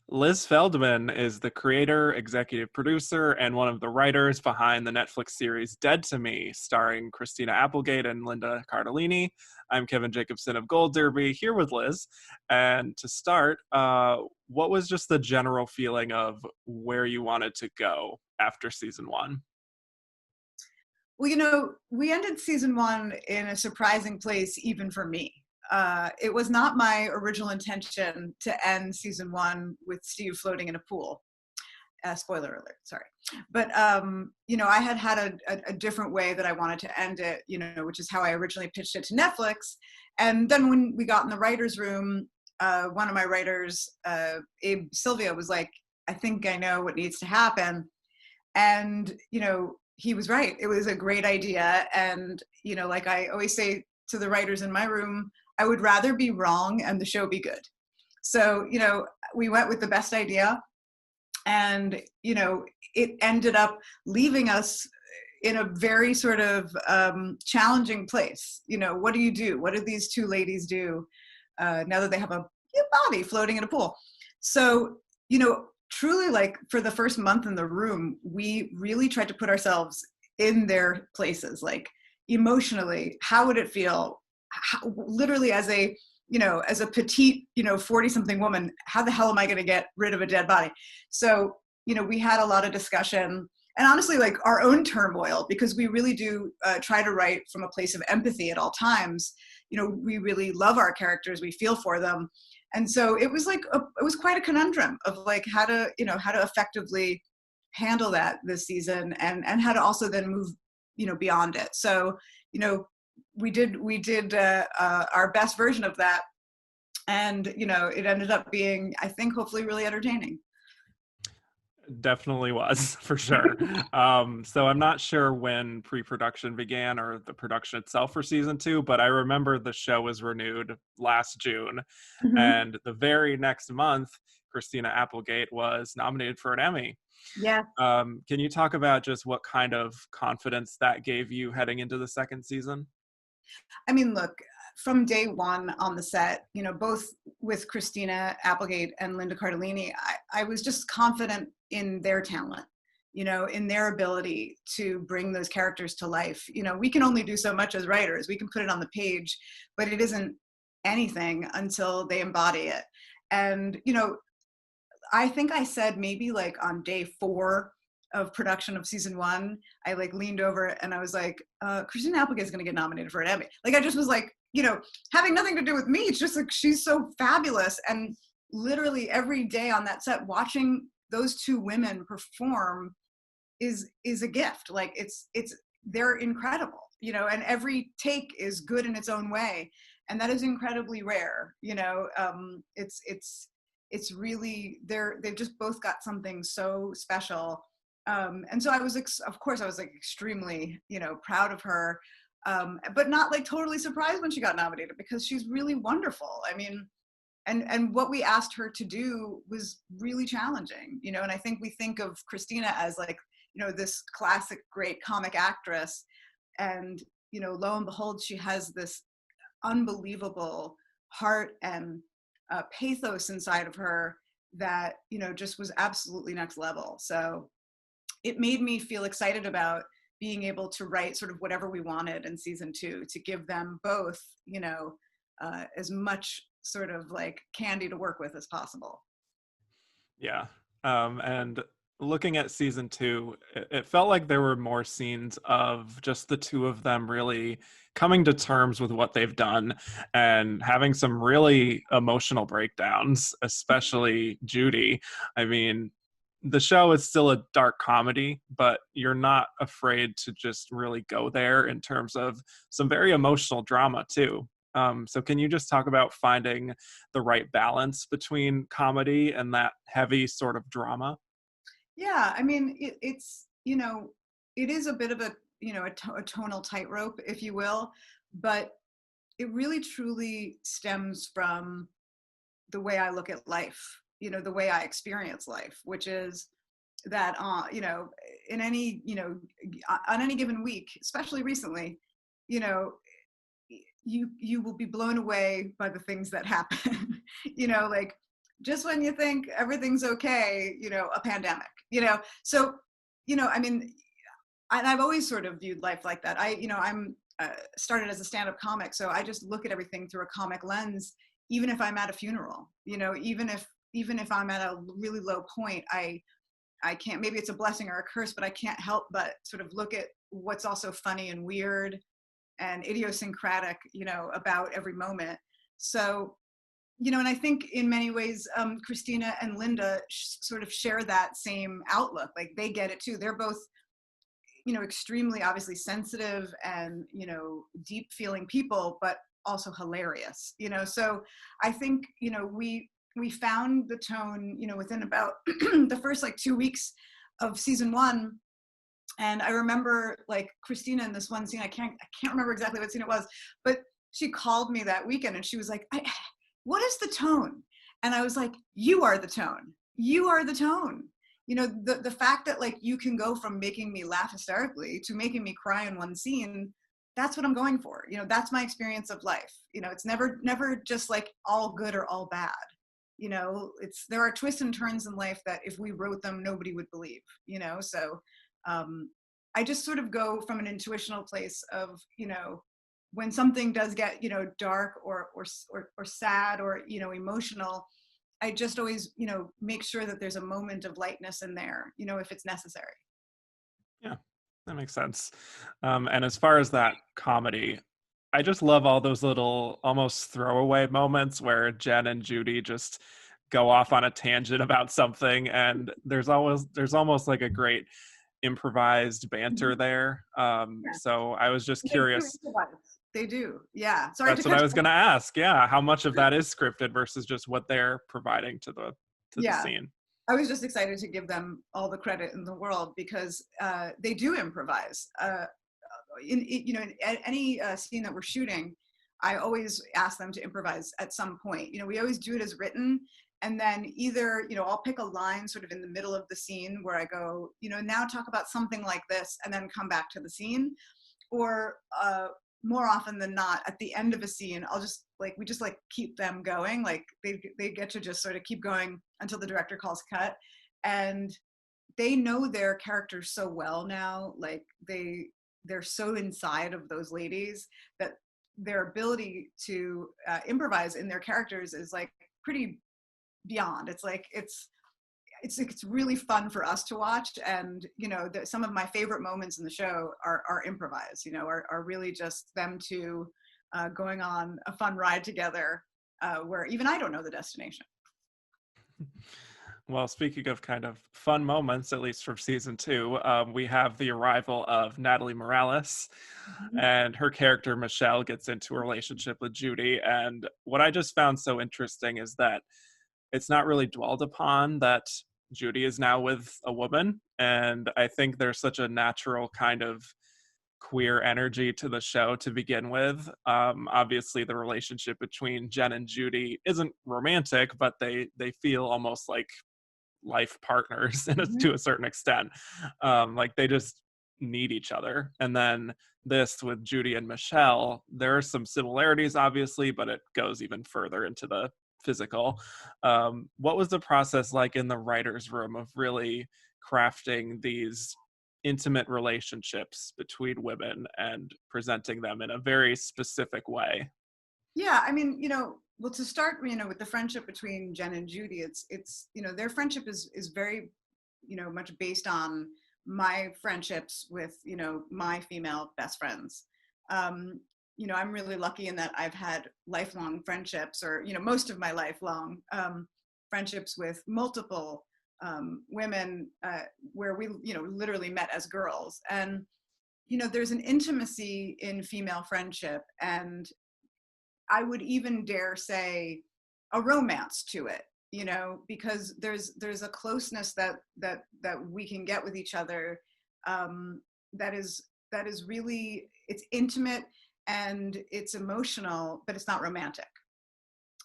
Liz Feldman is the creator, executive producer, and one of the writers behind the Netflix series Dead to Me, starring Christina Applegate and Linda Cardellini. I'm Kevin Jacobsen of Gold Derby, here with Liz. And to start, what was just the general feeling of where you wanted to go after season one? Well, we ended season one in a surprising place, even for me. It was not my original intention to end season one with Steve floating in a pool. Spoiler alert, sorry. But, I had a different way that I wanted to end it, which is how I originally pitched it to Netflix. And then when we got in the writer's room, one of my writers, Abe Sylvia, was like, I think I know what needs to happen. And, he was right. It was a great idea. And, like I always say to the writers in my room, I would rather be wrong and the show be good. So, we went with the best idea, and, it ended up leaving us in a very sort of challenging place. What do you do? What do these two ladies do now that they have a body floating in a pool? So, truly, like, for the first month in the room, we really tried to put ourselves in their places, like emotionally. How would it feel? Literally, as a petite, 40 something woman, how the hell am I going to get rid of a dead body? So, we had a lot of discussion, and honestly, like, our own turmoil, because we really do try to write from a place of empathy at all times. We really love our characters, we feel for them. And so it was it was quite a conundrum of, like, how to effectively handle that this season, and how to also then move, beyond it. So, we did our best version of that, and it ended up being, I think, hopefully really entertaining. Definitely was, for sure. So I'm not sure when pre-production began or the production itself for season two, but I remember the show was renewed last June, Mm-hmm. and the very next month, Christina Applegate was nominated for an Emmy. Yeah. Can you talk about just what kind of confidence that gave you heading into the second season? I mean, look, from day one on the set, both with Christina Applegate and Linda Cardellini, I was just confident in their talent, in their ability to bring those characters to life. We can only do so much as writers. We can put it on the page, but it isn't anything until they embody it. And, I think I said maybe like on day 4 of production of season one, I like leaned over and I was like, Christina Applegate is going to get nominated for an Emmy. Like, I just was like, having nothing to do with me. It's just like, she's so fabulous. And literally every day on that set, watching those two women perform is a gift. Like, they're incredible, and every take is good in its own way. And that is incredibly rare. It's really, they've just both got something so special. And so I was, of course, I was like extremely, proud of her, but not like totally surprised when she got nominated, because she's really wonderful. I mean, and what we asked her to do was really challenging, and I think we think of Christina as like, this classic great comic actress, and, lo and behold, she has this unbelievable heart and pathos inside of her that, just was absolutely next level. So it made me feel excited about being able to write sort of whatever we wanted in season 2, to give them both, as much sort of like candy to work with as possible. Yeah. And looking at season two, it felt like there were more scenes of just the two of them really coming to terms with what they've done and having some really emotional breakdowns, especially Judy. I mean, the show is still a dark comedy, but you're not afraid to just really go there in terms of some very emotional drama too. So can you just talk about finding the right balance between comedy and that heavy sort of drama? Yeah, I mean, it's, it is a bit of a, a tonal tightrope, if you will, but it really truly stems from the way I look at life, the way I experience life, which is that, in any, on any given week, especially recently, you know, you will be blown away by the things that happen. Like, just when you think everything's okay, a pandemic, so, I mean, and I've always sort of viewed life like that. I'm started as a stand-up comic, so I just look at everything through a comic lens, even if I'm at a funeral, even if I'm at a really low point, I can't, maybe it's a blessing or a curse, but I can't help but sort of look at what's also funny and weird and idiosyncratic, about every moment. So, and I think in many ways, Christina and Linda sort of share that same outlook. Like they get it too. They're both, extremely obviously sensitive and, deep feeling people, but also hilarious, so I think, we found the tone, within about the first like 2 weeks of season one. And I remember like Christina in this one scene, I can't remember exactly what scene it was, but she called me that weekend and she was like, what is the tone? And I was like, you are the tone. You are the tone. The fact that like you can go from making me laugh hysterically to making me cry in one scene, that's what I'm going for. That's my experience of life. It's never just like all good or all bad. There are twists and turns in life that if we wrote them, nobody would believe, so I just sort of go from an intuitional place of, when something does get, dark or sad or, emotional, I just always, make sure that there's a moment of lightness in there, if it's necessary. Yeah, that makes sense. And as far as that comedy, I just love all those little almost throwaway moments where Jen and Judy just go off on a tangent about something, and there's almost like a great improvised banter Mhm. there. Yeah. So I was just They do curious. improvise. They do. Yeah. Sorry to That's what I cut was you going to ask. Yeah, how much of that is scripted versus just what they're providing to the Yeah. scene? I was just excited to give them all the credit in the world because they do improvise. In any scene that we're shooting, I always ask them to improvise at some point. We always do it as written, and then either I'll pick a line sort of in the middle of the scene where I go, now talk about something like this, and then come back to the scene, or more often than not, at the end of a scene, I'll just like we just like keep them going. Like they get to just sort of keep going until the director calls cut, and they know their characters so well now. Like they're so inside of those ladies that their ability to improvise in their characters is like pretty beyond. It's like it's really fun for us to watch, and some of my favorite moments in the show are improvised. Are really just them two going on a fun ride together, where even I don't know the destination. Well, speaking of kind of fun moments, at least from season two, we have the arrival of Natalie Morales, Mhm. and her character Michelle gets into a relationship with Judy. And what I just found so interesting is that it's not really dwelled upon that Judy is now with a woman. And I think there's such a natural kind of queer energy to the show to begin with. Obviously, the relationship between Jen and Judy isn't romantic, but they feel almost like life partners Mhm. to a certain extent. Like they just need each other. And then this with Judy and Michelle, there are some similarities, obviously, but it goes even further into the physical. What was the process like in the writer's room of really crafting these intimate relationships between women and presenting them in a very specific way? Yeah, I mean, well, to start, with the friendship between Jen and Judy, it's their friendship is very, much based on my friendships with, my female best friends. Um, I'm really lucky in that I've had lifelong friendships, or most of my lifelong friendships with multiple women, where we, literally met as girls. And there's an intimacy in female friendship, and I would even dare say a romance to it, because there's a closeness that we can get with each other, um, that is really, it's intimate and it's emotional, but it's not romantic.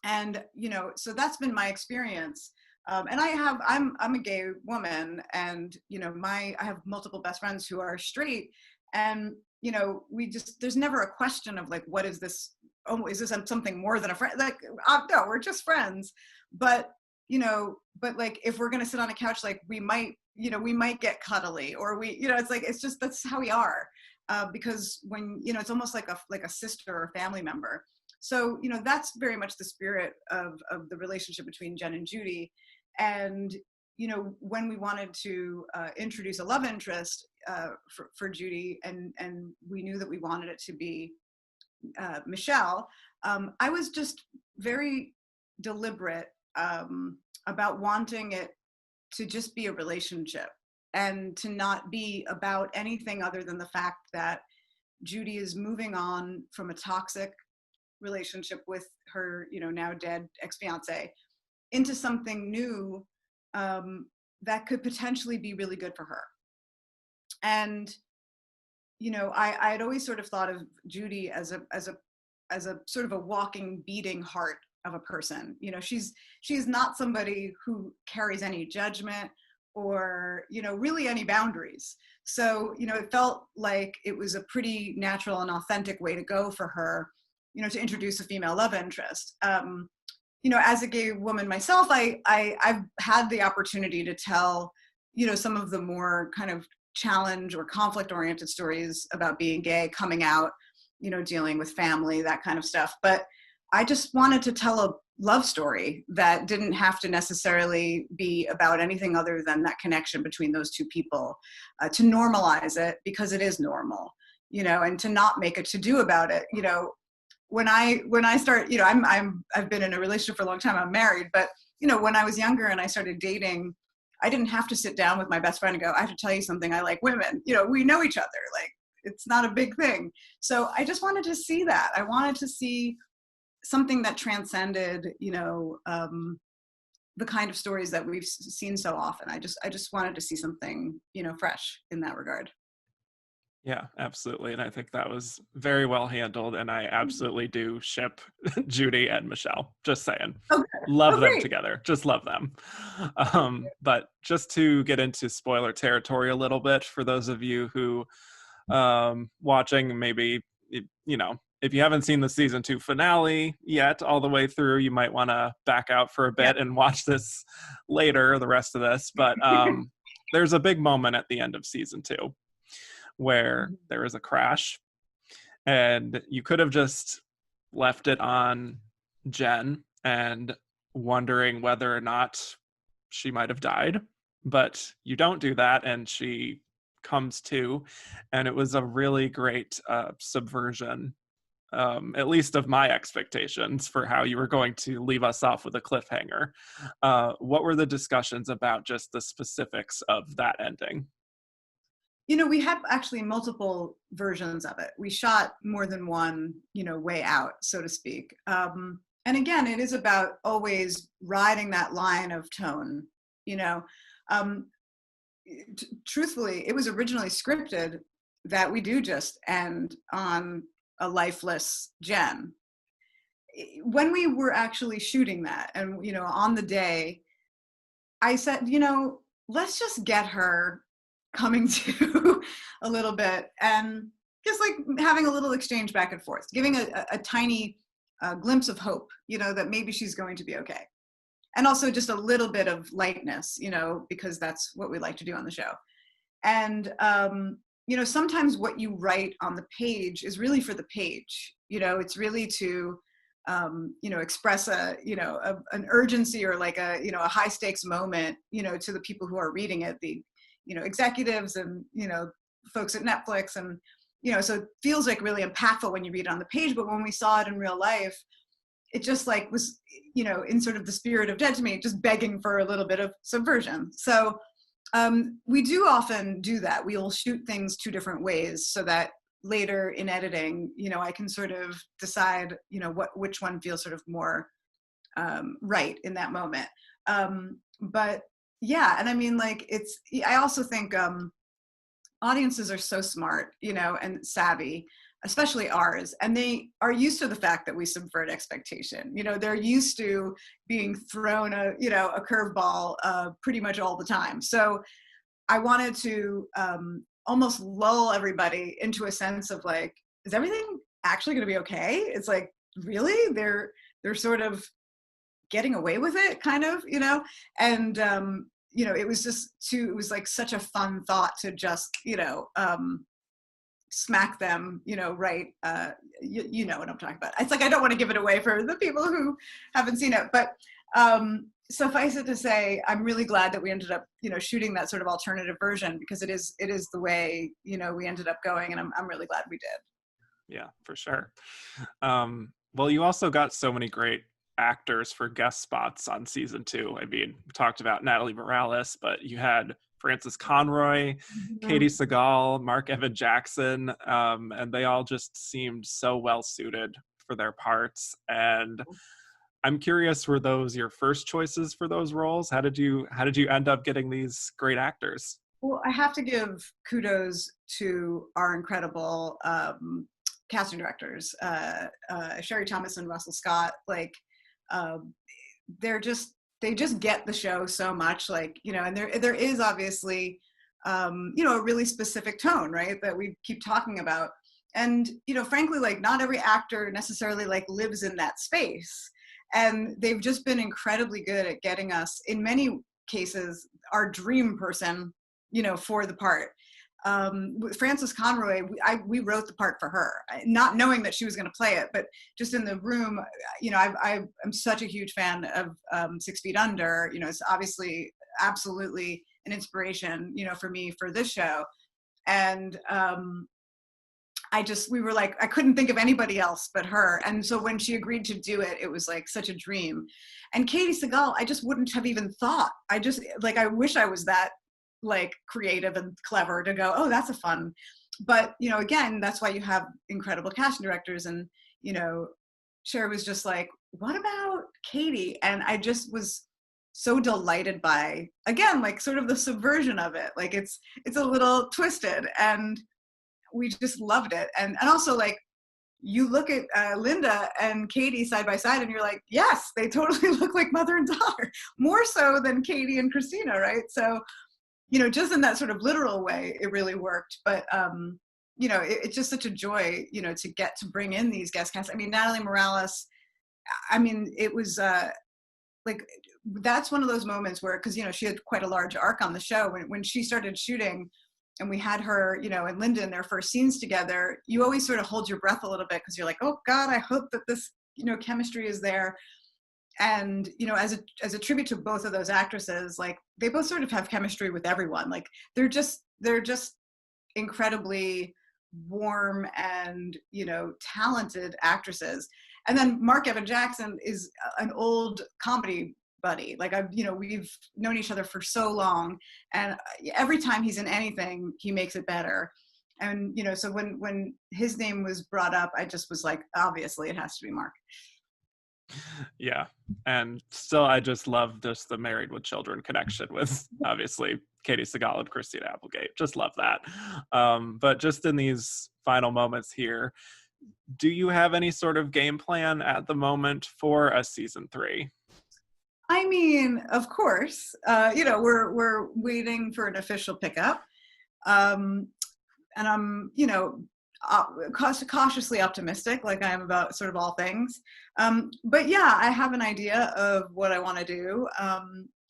And so that's been my experience. And I'm a gay woman, and I have multiple best friends who are straight, and we just, there's never a question of like, what is this? Oh, is this something more than a friend? Like, no, we're just friends. But but like if we're going to sit on a couch, like we might get cuddly, or it's like, it's just, that's how we are. Because when, it's almost like a sister or family member. So, that's very much the spirit of the relationship between Jen and Judy. And, when we wanted to introduce a love interest for Judy, and we knew that we wanted it to be Michelle, I was just very deliberate about wanting it to just be a relationship, and to not be about anything other than the fact that Judy is moving on from a toxic relationship with her, now dead ex-fiance, into something new that could potentially be really good for her. And I had always sort of thought of Judy as a sort of a walking, beating heart of a person. She's not somebody who carries any judgment or really any boundaries. So it felt like it was a pretty natural and authentic way to go for her, to introduce a female love interest. As a gay woman myself, I've had the opportunity to tell some of the more kind of challenge or conflict oriented stories about being gay, coming out, dealing with family, that kind of stuff. But I just wanted to tell a love story that didn't have to necessarily be about anything other than that connection between those two people, to normalize it because it is normal, and to not make a to-do about it. When I start, I've been in a relationship for a long time. I'm married, but when I was younger and I started dating, I didn't have to sit down with my best friend and go, I have to tell you something, I like women. We know each other. Like, it's not a big thing. So I just wanted to see that. I wanted to see something that transcended, the kind of stories that we've seen so often. I just wanted to see something, fresh in that regard. Yeah, absolutely. And I think that was very well handled. And I absolutely do ship Judy and Michelle. Just saying. Okay. Love them Great. together. Just love them. But just to get into spoiler territory a little bit, for those of you who watching, maybe, if you haven't seen the season 2 finale yet all the way through, you might want to back out for a bit and watch this later, the rest of this. But there's a big moment at the end of season 2 where there is a crash, and you could have just left it on Jen and wondering whether or not she might have died, but you don't do that, and she comes to, and it was a really great subversion, at least of my expectations for how you were going to leave us off with a cliffhanger. What were the discussions about just the specifics of that ending? We had actually multiple versions of it. We shot more than one, way out, so to speak. And again, it is about always riding that line of tone. Truthfully, it was originally scripted that we do just end on a lifeless Jen. When we were actually shooting that, and on the day, I said, let's just get her coming to a little bit, and just like having a little exchange back and forth, giving a tiny glimpse of hope, that maybe she's going to be okay. And also just a little bit of lightness, because that's what we like to do on the show. And, sometimes what you write on the page is really for the page, it's really to, express an urgency, or like a high stakes moment, to the people who are reading it, the executives and, folks at Netflix. And, so it feels like really impactful when you read it on the page, but when we saw it in real life, it just like was, in sort of the spirit of Dead to Me, just begging for a little bit of subversion. So we do often do that. We will shoot things 2 different ways so that later in editing, I can sort of decide, which one feels sort of more right in that moment. But yeah, and I mean, like, I also think audiences are so smart, and savvy, especially ours, and they are used to the fact that we subvert expectation. They're used to being thrown a curveball pretty much all the time. So I wanted to almost lull everybody into a sense of like, is everything actually going to be okay? It's like, really? They're sort of getting away with it, kind of, and it was just it was like such a fun thought to just smack them, right. You know what I'm talking about. It's like I don't want to give it away for the people who haven't seen it, but suffice it to say, I'm really glad that we ended up, shooting that sort of alternative version, because it is the way, we ended up going, and I'm really glad we did. Yeah, for sure. Well, you also got so many great actors for guest spots on season 2. I mean, we talked about Natalie Morales, but you had Frances Conroy, Katie Sagal, Mark Evan Jackson, and they all just seemed so well suited for their parts. And I'm curious, were those your first choices for those roles? How did you end up getting these great actors? Well, I have to give kudos to our incredible casting directors, Sherry Thomas and Russell Scott. Like, they just get the show so much, like, and there is obviously, a really specific tone, right, that we keep talking about. And, frankly, like, not every actor necessarily like lives in that space. And they've just been incredibly good at getting us, in many cases, our dream person, for the part. With Frances Conroy, we wrote the part for her, not knowing that she was going to play it, but just in the room, I'm such a huge fan of 6 Feet Under. It's obviously absolutely an inspiration, for me for this show. And we were like, I couldn't think of anybody else but her. And so when she agreed to do it, it was like such a dream. And Katie Sagal, I just wouldn't have even thought. I wish I was that like creative and clever to go, oh, that's a fun. But, again, that's why you have incredible casting directors. And, Cher was just like, what about Katie? And I just was so delighted by, again, like sort of the subversion of it. Like it's a little twisted, and we just loved it. And also, like, you look at Linda and Katie side by side, and you're like, yes, they totally look like mother and daughter, more so than Katie and Christina, right? So, just in that sort of literal way, it really worked. But, it's just such a joy, to get to bring in these guest casts. I mean, Natalie Morales, I mean, it was like, that's one of those moments where, because, she had quite a large arc on the show. When she started shooting, and we had her, and Linda in their first scenes together, you always sort of hold your breath a little bit, because you're like, oh God, I hope that this, chemistry is there. And, as a tribute to both of those actresses, like, they both sort of have chemistry with everyone. Like, they're just incredibly warm and, talented actresses. And then Mark Evan Jackson is an old comedy buddy. Like, we've known each other for so long, and every time he's in anything, he makes it better. And, so when his name was brought up, I just was like, obviously it has to be Mark. Yeah. And still, I just love just the Married with Children connection with, obviously, Katie Sagal and Christina Applegate. Just love that. But just in these final moments here, do you have any sort of game plan at the moment for a season 3? I mean, of course, we're waiting for an official pickup. And I'm, cautiously optimistic, like I am about sort of all things. But yeah, I have an idea of what I want to do.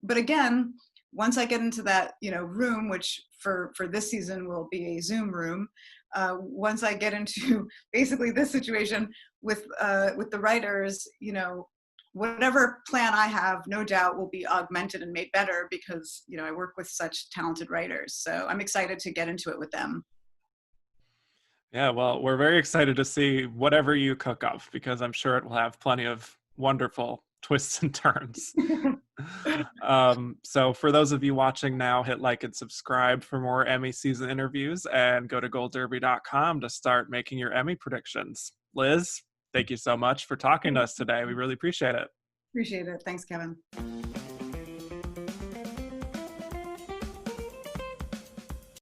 But again, once I get into that, room, which for this season will be a Zoom room, once I get into basically this situation with the writers, whatever plan I have, no doubt will be augmented and made better, because, I work with such talented writers. So I'm excited to get into it with them. Yeah, well, we're very excited to see whatever you cook up, because I'm sure it will have plenty of wonderful twists and turns. So for those of you watching now, hit like and subscribe for more Emmy season interviews, and go to goldderby.com to start making your Emmy predictions. Liz, thank you so much for talking to us today. We really appreciate it. Appreciate it. Thanks, Kevin.